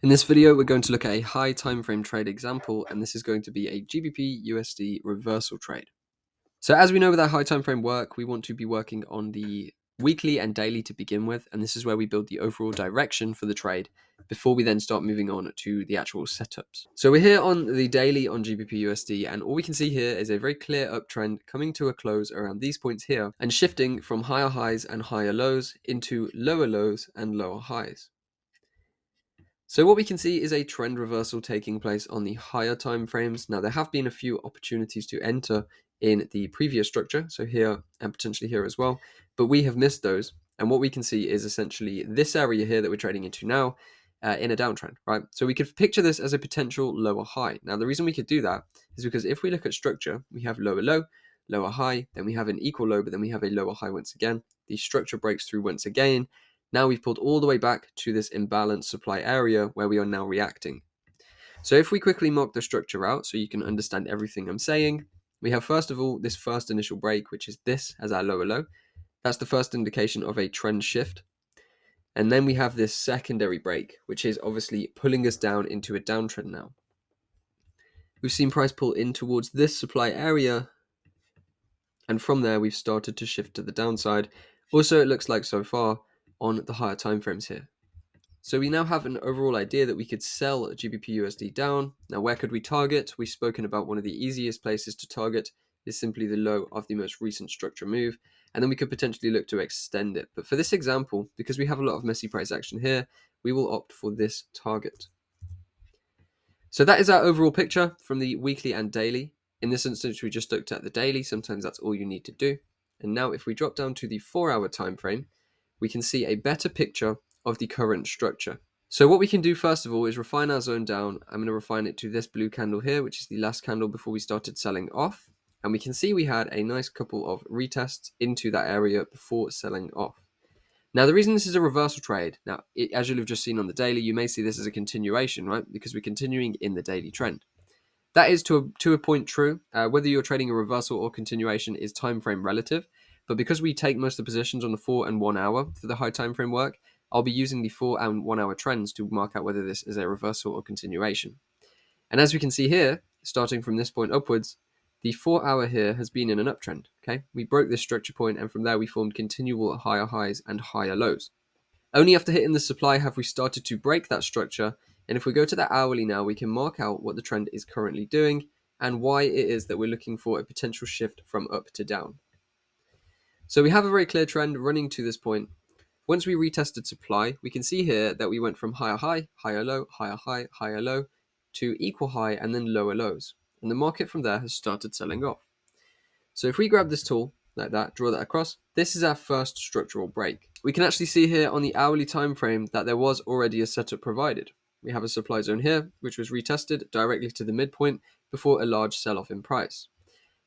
In this video, we're going to look at a high time frame trade example, and this is going to be a GBP USD reversal trade. So as we know with our high time frame work, we want to be working on the weekly and daily to begin with, and this is where we build the overall direction for the trade before we then start moving on to the actual setups. So we're here on the daily on GBP USD, and all we can see here is a very clear uptrend coming to a close around these points here and shifting from higher highs and higher lows into lower lows and lower highs. So what we can see is a trend reversal taking place on the higher time frames. Now there have been a few opportunities to enter in the previous structure, so here and potentially here as well, but we have missed those. And what we can see is essentially this area here that we're trading into now in a downtrend, right? So we could picture this as a potential lower high. Now the reason we could do that is because if we look at structure, we have lower low, lower high, then we have an equal low, but then we have a lower high once again. The structure breaks through once again. Now we've pulled all the way back to this imbalanced supply area where we are now reacting. So if we quickly mark the structure out so you can understand everything I'm saying, we have first of all this first initial break, which is this as our lower low. That's the first indication of a trend shift. And then we have this secondary break, which is obviously pulling us down into a downtrend now. We've seen price pull in towards this supply area, and from there we've started to shift to the downside. Also, it looks like so far on the higher time frames here. So we now have an overall idea that we could sell GBP USD down. Now, where could we target? We've spoken about one of the easiest places to target is simply the low of the most recent structure move, and then we could potentially look to extend it. But for this example, because we have a lot of messy price action here, we will opt for this target. So that is our overall picture from the weekly and daily. In this instance, we just looked at the daily. Sometimes that's all you need to do. And now if we drop down to the 4-hour time frame, we can see a better picture of the current structure. So what we can do first of all is refine our zone down. I'm going to refine it to this blue candle here, which is the last candle before we started selling off. And we can see we had a nice couple of retests into that area before selling off. Now, the reason this is a reversal trade, as you'll have just seen on the daily, you may see this as a continuation, right? Because we're continuing in the daily trend. That is to a point true. Whether you're trading a reversal or continuation is time frame relative. But because we take most of the positions on the 4 and 1 hour for the high time frame work, I'll be using the 4 and 1 hour trends to mark out whether this is a reversal or continuation. And as we can see here, starting from this point upwards, the 4 hour here has been in an uptrend. Okay, we broke this structure point, and from there we formed continual higher highs and higher lows. Only after hitting the supply have we started to break that structure. And if we go to the hourly now, we can mark out what the trend is currently doing and why it is that we're looking for a potential shift from up to down. So we have a very clear trend running to this point. Once we retested supply, we can see here that we went from higher high, higher low, higher high, higher low to equal high and then lower lows. And the market from there has started selling off. So if we grab this tool like that, draw that across, this is our first structural break. We can actually see here on the hourly time frame that there was already a setup provided. We have a supply zone here, which was retested directly to the midpoint before a large sell-off in price.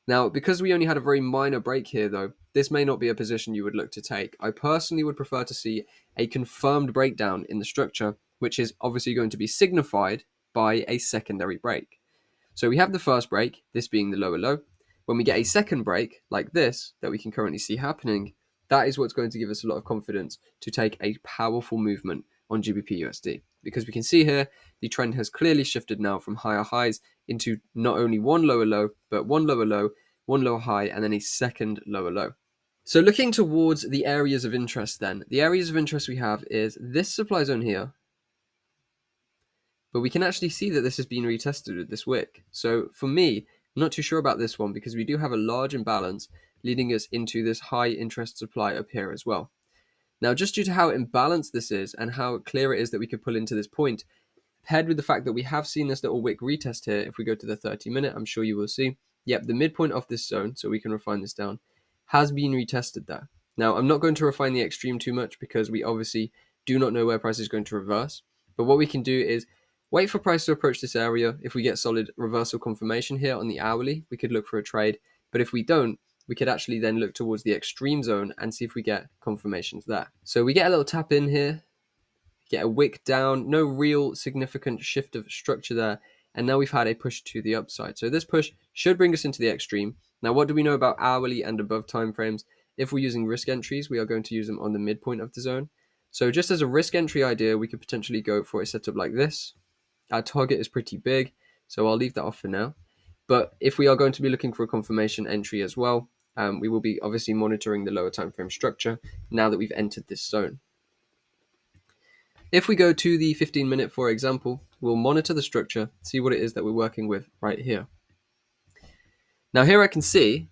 Now, because we only had a very minor break here though, this may not be a position you would look to take. I personally would prefer to see a confirmed breakdown in the structure, which is obviously going to be signified by a secondary break. So we have the first break, this being the lower low. When we get a second break like this that we can currently see happening, that is what's going to give us a lot of confidence to take a powerful movement on GBP USD. Because we can see here, the trend has clearly shifted now from higher highs into not only one lower low, but one lower low, one lower high, and then a second lower low. So looking towards the areas of interest then, the areas of interest we have is this supply zone here, but we can actually see that this has been retested with this wick. So for me, I'm not too sure about this one because we do have a large imbalance leading us into this high interest supply up here as well. Now, just due to how imbalanced this is and how clear it is that we could pull into this point, paired with the fact that we have seen this little wick retest here, if we go to the 30-minute, I'm sure you will see, yep, the midpoint of this zone, so we can refine this down, has been retested there. Now, I'm not going to refine the extreme too much because we obviously do not know where price is going to reverse. But what we can do is wait for price to approach this area. If we get solid reversal confirmation here on the hourly, we could look for a trade. But if we don't, we could actually then look towards the extreme zone and see if we get confirmations there. So we get a little tap in here, get a wick down, no real significant shift of structure there. And now we've had a push to the upside. So this push should bring us into the extreme. Now, what do we know about hourly and above timeframes? If we're using risk entries, we are going to use them on the midpoint of the zone. So just as a risk entry idea, we could potentially go for a setup like this. Our target is pretty big, so I'll leave that off for now. But if we are going to be looking for a confirmation entry as well, we will be obviously monitoring the lower time frame structure now that we've entered this zone. If we go to the 15-minute, for example, we'll monitor the structure, see what it is that we're working with right here. Now here I can see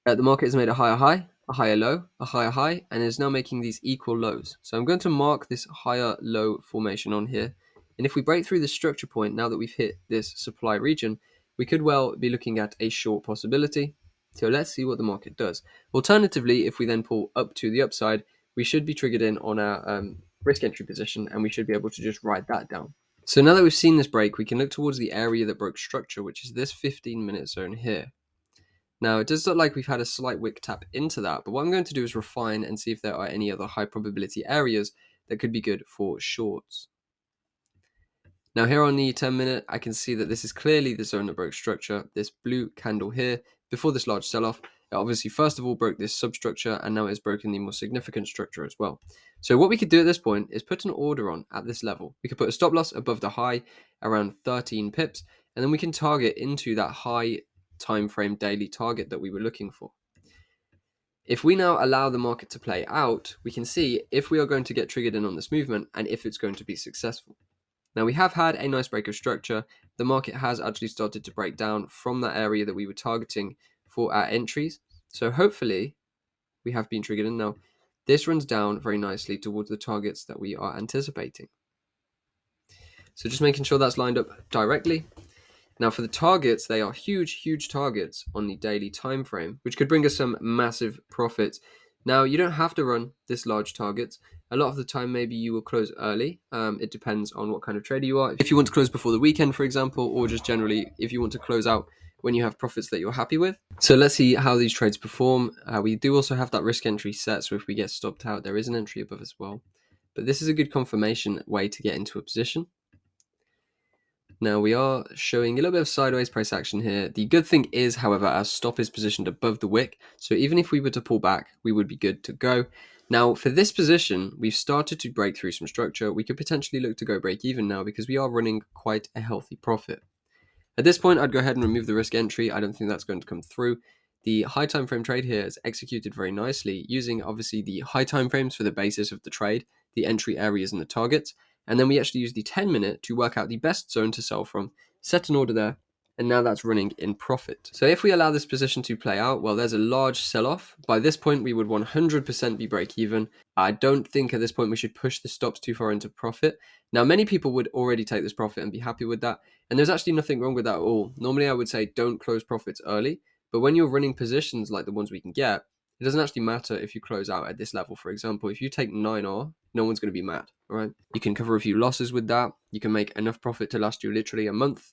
the market has made a higher high, a higher low, a higher high, and is now making these equal lows. So I'm going to mark this higher low formation on here. And if we break through the structure point, now that we've hit this supply region, we could well be looking at a short possibility. So let's see what the market does. Alternatively, if we then pull up to the upside, we should be triggered in on our risk entry position, and we should be able to just write that down. So now that we've seen this break, we can look towards the area that broke structure, which is this 15-minute zone here. Now, it does look like we've had a slight wick tap into that, but what I'm going to do is refine and see if there are any other high probability areas that could be good for shorts. Now here on the 10-minute, I can see that this is clearly the zone that broke structure, this blue candle here, before this large sell-off. It obviously, first of all, broke this substructure, and now it's broken the more significant structure as well. So what we could do at this point is put an order on at this level. We could put a stop loss above the high, around 13 pips, and then we can target into that high time frame daily target that we were looking for. If we now allow the market to play out, we can see if we are going to get triggered in on this movement and if it's going to be successful. Now we have had a nice break of structure. The market has actually started to break down from that area that we were targeting for our entries. So hopefully we have been triggered in. Now this runs down very nicely towards the targets that we are anticipating. So just making sure that's lined up directly. Now for the targets, they are huge targets on the daily time frame, which could bring us some massive profits. Now you don't have to run this large targets. A lot of the time, maybe you will close early. It depends on what kind of trader you are. If you want to close before the weekend, for example, or just generally if you want to close out when you have profits that you're happy with. So let's see how these trades perform. We do also have that risk entry set, so if we get stopped out, there is an entry above as well. But this is a good confirmation way to get into a position. Now we are showing a little bit of sideways price action here. The good thing is, however, our stop is positioned above the wick. So even if we were to pull back, we would be good to go. Now for this position, we've started to break through some structure. We could potentially look to go break even now because we are running quite a healthy profit. At this point, I'd go ahead and remove the risk entry. I don't think that's going to come through. The high time frame trade here is executed very nicely using obviously the high time frames for the basis of the trade, the entry areas and the targets. And then we actually use the 10-minute to work out the best zone to sell from, set an order there, and now that's running in profit. So if we allow this position to play out, well, there's a large sell-off. By this point, we would 100% be break even. I don't think at this point we should push the stops too far into profit. Now, many people would already take this profit and be happy with that. And there's actually nothing wrong with that at all. Normally, I would say don't close profits early. But when you're running positions like the ones we can get, it doesn't actually matter if you close out at this level. For example, if you take 9R, no one's going to be mad, all right? You can cover a few losses with that. You can make enough profit to last you literally a month,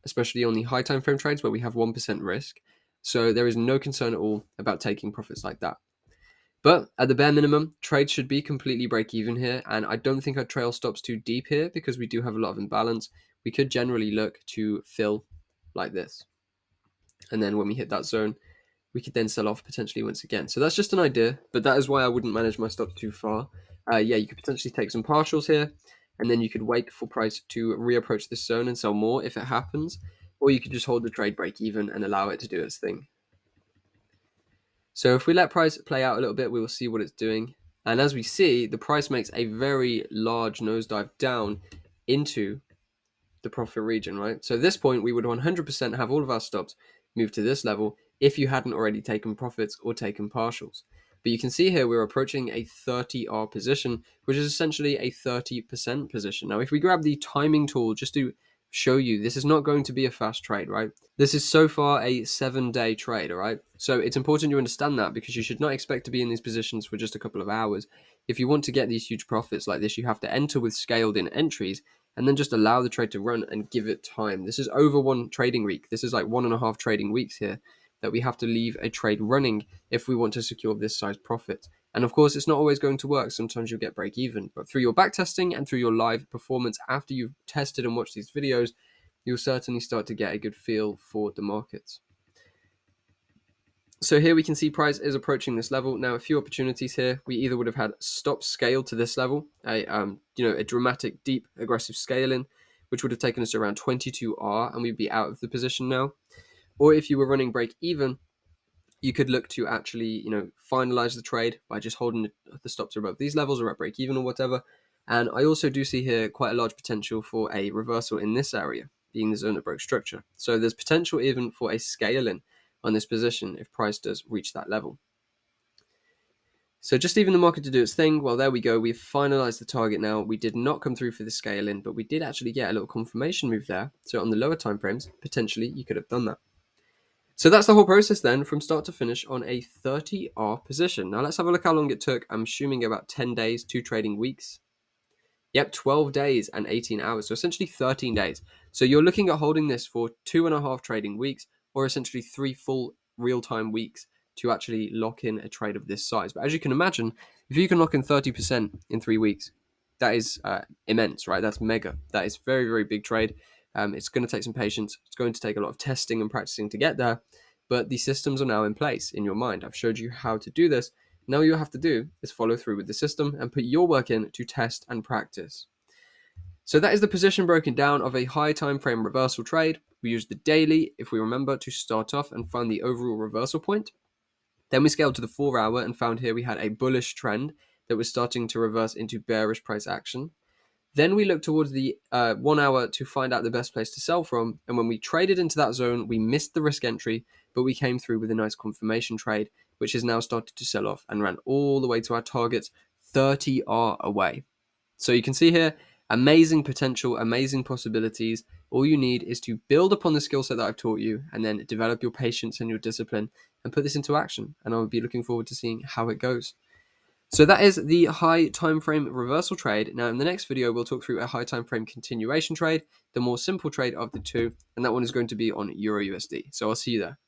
especially on the high time frame trades where we have 1% risk. So there is no concern at all about taking profits like that. But at the bare minimum, trades should be completely break even here. And I don't think our trail stops too deep here because we do have a lot of imbalance. We could generally look to fill like this. And then when we hit that zone, we could then sell off potentially once again. So that's just an idea, but that is why I wouldn't manage my stops too far. Yeah, you could potentially take some partials here, and then you could wait for price to reapproach this zone and sell more if it happens, or you could just hold the trade break even and allow it to do its thing. So if we let price play out a little bit, we will see what it's doing. And as we see, the price makes a very large nosedive down into the profit region, right? So at this point, we would 100% have all of our stops move to this level if you hadn't already taken profits or taken partials. But you can see here we're approaching a 30R position, which is essentially a 30% position. Now, if we grab the timing tool just to show you, this is not going to be a fast trade, right? This is so far a 7-day trade, all right? So it's important you understand that because you should not expect to be in these positions for just a couple of hours. If you want to get these huge profits like this, you have to enter with scaled in entries and then just allow the trade to run and give it time. This is over one trading week. This is like 1.5 trading weeks here that we have to leave a trade running if we want to secure this size profit. And of course, it's not always going to work. Sometimes you'll get break even, but through your back testing and through your live performance after you've tested and watched these videos, you'll certainly start to get a good feel for the markets. So here we can see price is approaching this level. Now, a few opportunities here. We either would have had stop scale to this level, a dramatic, deep, aggressive scaling, which would have taken us around 22R, and we'd be out of the position now. Or if you were running break even, you could look to actually, finalize the trade by just holding the stops above these levels or at break even or whatever. And I also do see here quite a large potential for a reversal in this area, being the zone that broke structure. So there's potential even for a scaling on this position if price does reach that level. So just leaving the market to do its thing. Well, there we go. We've finalized the target now. We did not come through for the scaling, but we did actually get a little confirmation move there. So on the lower time frames, potentially you could have done that. So that's the whole process then from start to finish on a 30R position. Now let's have a look how long it took. I'm assuming about 10 days, 2 trading weeks. Yep, 12 days and 18 hours. So essentially 13 days. So you're looking at holding this for 2.5 trading weeks, or essentially 3 full real-time weeks to actually lock in a trade of this size. But as you can imagine, if you can lock in 30% in 3 weeks, that is immense, right? That's mega. That is very, very big trade. It's going to take some patience. It's going to take a lot of testing and practicing to get there. But the systems are now in place in your mind. I've showed you how to do this. Now all you have to do is follow through with the system and put your work in to test and practice. So that is the position broken down of a high time frame reversal trade. We use the daily, if we remember, to start off and find the overall reversal point. Then we scaled to the 4-hour and found here we had a bullish trend that was starting to reverse into bearish price action. Then we looked towards the 1 hour to find out the best place to sell from. And when we traded into that zone, we missed the risk entry, but we came through with a nice confirmation trade, which has now started to sell off and ran all the way to our targets 30R away. So you can see here, amazing potential, amazing possibilities. All you need is to build upon the skill set that I've taught you and then develop your patience and your discipline and put this into action. And I'll be looking forward to seeing how it goes. So that is the high time frame reversal trade. Now in the next video, we'll talk through a high time frame continuation trade, the more simple trade of the two, and that one is going to be on Euro USD. So I'll see you there.